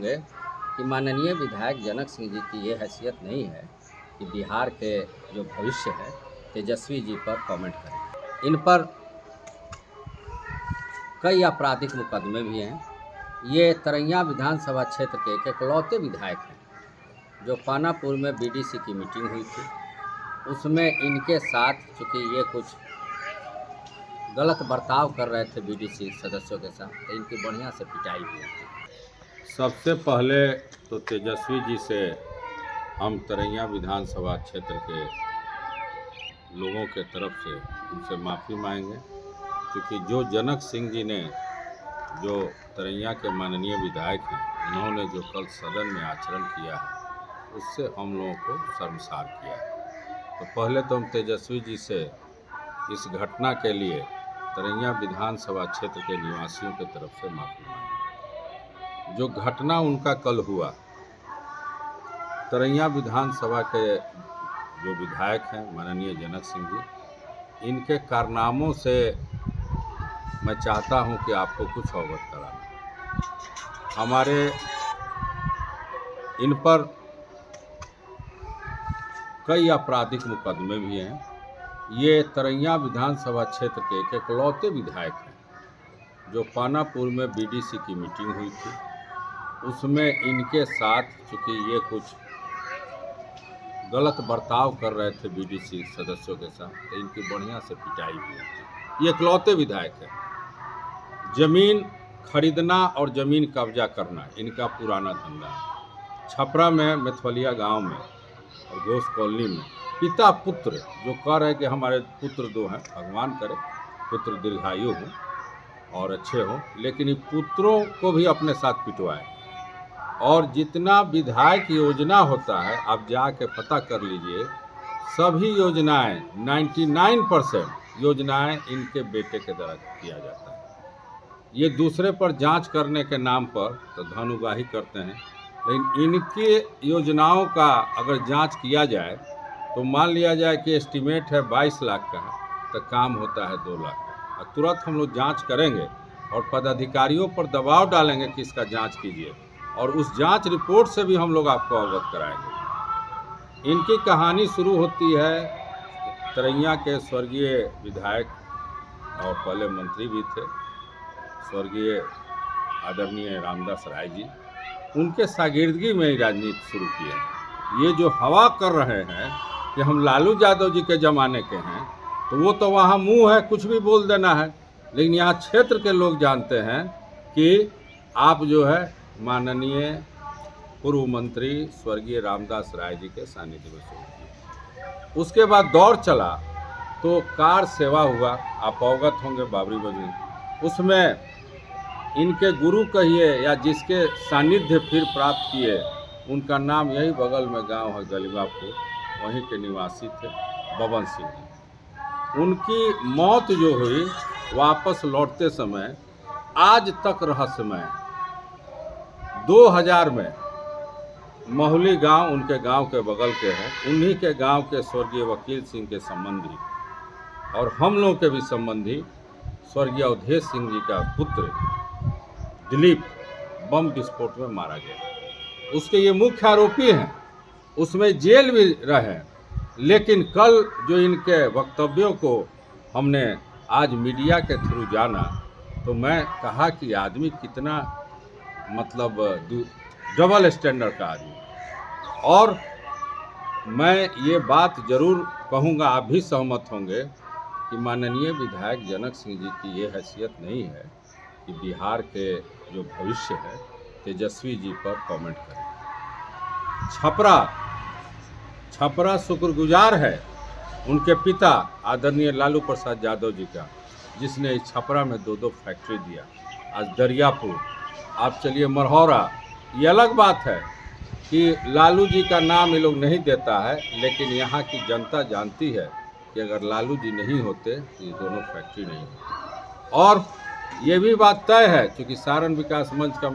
होंगे कि माननीय विधायक जनक सिंह जी की ये हैसियत नहीं है कि बिहार के जो भविष्य है तेजस्वी जी पर कमेंट करें। इन पर कई आपराधिक मुकदमे भी हैं। ये तरैया विधानसभा क्षेत्र के एक इकलौते विधायक हैं जो पानापुर में बीडीसी की मीटिंग हुई थी, उसमें इनके साथ चूँकि ये कुछ गलत बर्ताव कर रहे थे बीडीसी सदस्यों के साथ, तो इनकी बढ़िया से पिटाई भी हुई थी। सबसे पहले तो तेजस्वी जी से हम तरैया विधानसभा क्षेत्र के लोगों के तरफ से उनसे माफ़ी मांगेंगे, क्योंकि जो जनक सिंह जी ने जो तरैया के माननीय विधायक हैं, इन्होंने जो कल सदन में आचरण किया है उससे हम लोगों को शर्मसार किया है। तो पहले तो हम तेजस्वी जी से इस घटना के लिए तरैया विधानसभा क्षेत्र के निवासियों की तरफ से माफ़ी मांगेंगे। जो घटना उनका कल हुआ, तरैया विधानसभा के जो विधायक हैं माननीय जनक सिंह जी, इनके कारनामों से मैं चाहता हूं कि आपको कुछ अवगत कराना। हमारे इन पर कई आपराधिक मुकदमे भी हैं। ये तरैया विधानसभा क्षेत्र के एक इकलौते विधायक हैं जो पानापुर में बीडीसी की मीटिंग हुई थी, उसमें इनके साथ चूँकि ये कुछ गलत बर्ताव कर रहे थे बीडीसी सदस्यों के साथ, तो इनकी बढ़िया से पिटाई भी हुई थी। ये इकलौते विधायक हैं। ज़मीन खरीदना और ज़मीन कब्जा करना इनका पुराना धंधा है। छपरा में मेथवलिया गांव में और घोष कॉलोनी में पिता पुत्र जो कह रहे हैं कि हमारे पुत्र दो हैं, भगवान करे पुत्र दीर्घायु हों और अच्छे हों, लेकिन इन पुत्रों को भी अपने साथ पिटवाए। और जितना विधायक योजना होता है आप जाके पता कर लीजिए, सभी योजनाएं 99% योजनाएं इनके बेटे के द्वारा किया जाता है। ये दूसरे पर जांच करने के नाम पर तो धन उगाही करते हैं, लेकिन इनकी योजनाओं का अगर जांच किया जाए तो मान लिया जाए कि एस्टीमेट है 22 लाख का, तो काम होता है 2 लाख का। और तुरंत हम लोग जांच करेंगे और पदाधिकारियों पर दबाव डालेंगे कि इसका जांच कीजिए, और उस जांच रिपोर्ट से भी हम लोग आपको अवगत कराएंगे। इनकी कहानी शुरू होती है तरैया के स्वर्गीय विधायक और पहले मंत्री भी थे स्वर्गीय आदरणीय रामदास राय जी, उनके शागिर्दगी में ही राजनीति शुरू की है। ये जो हवा कर रहे हैं कि हम लालू यादव जी के ज़माने के हैं, तो वो तो वहाँ मुंह है कुछ भी बोल देना है, लेकिन यहाँ क्षेत्र के लोग जानते हैं कि आप जो है माननीय पूर्व मंत्री स्वर्गीय रामदास राय जी के सानिध्य में शुरू किए। उसके बाद दौर चला तो कार सेवा हुआ, आप अवगत होंगे बाबरी मस्जिद, उसमें इनके गुरु कहिए या जिसके सानिध्य फिर प्राप्त किए, उनका नाम यही बगल में गांव है गलीबापुर, वहीं के निवासी थे बबन सिंह जी। उनकी मौत जो हुई वापस लौटते समय आज तक रहस्यमय। 2000 में महुली गांव उनके गांव के बगल के हैं, उन्हीं के गांव के स्वर्गीय वकील सिंह के संबंधी और हम लोग के भी संबंधी स्वर्गीय अवधेश सिंह जी का पुत्र दिलीप बम विस्फोट में मारा गया। उसके ये मुख्य आरोपी हैं, उसमें जेल भी रहे। लेकिन कल जो इनके वक्तव्यों को हमने आज मीडिया के थ्रू जाना, तो मैं कहा कि आदमी कितना मतलब डबल स्टैंडर्ड का आदमी। और मैं ये बात जरूर कहूँगा, आप भी सहमत होंगे कि माननीय विधायक जनक सिंह जी की ये हैसियत नहीं है कि बिहार के जो भविष्य है तेजस्वी जी पर कमेंट करें। छपरा शुक्रगुजार है उनके पिता आदरणीय लालू प्रसाद यादव जी का, जिसने इस छपरा में 2 फैक्ट्री दिया। आज दरियापुर, आप चलिए मरहौरा, ये अलग बात है कि लालू जी का नाम ये लोग नहीं देता है, लेकिन यहाँ की जनता जानती है कि अगर लालू जी नहीं होते तो ये दोनों फैक्ट्री नहीं होती। और ये भी बात तय है, क्योंकि सारण विकास मंच का मैं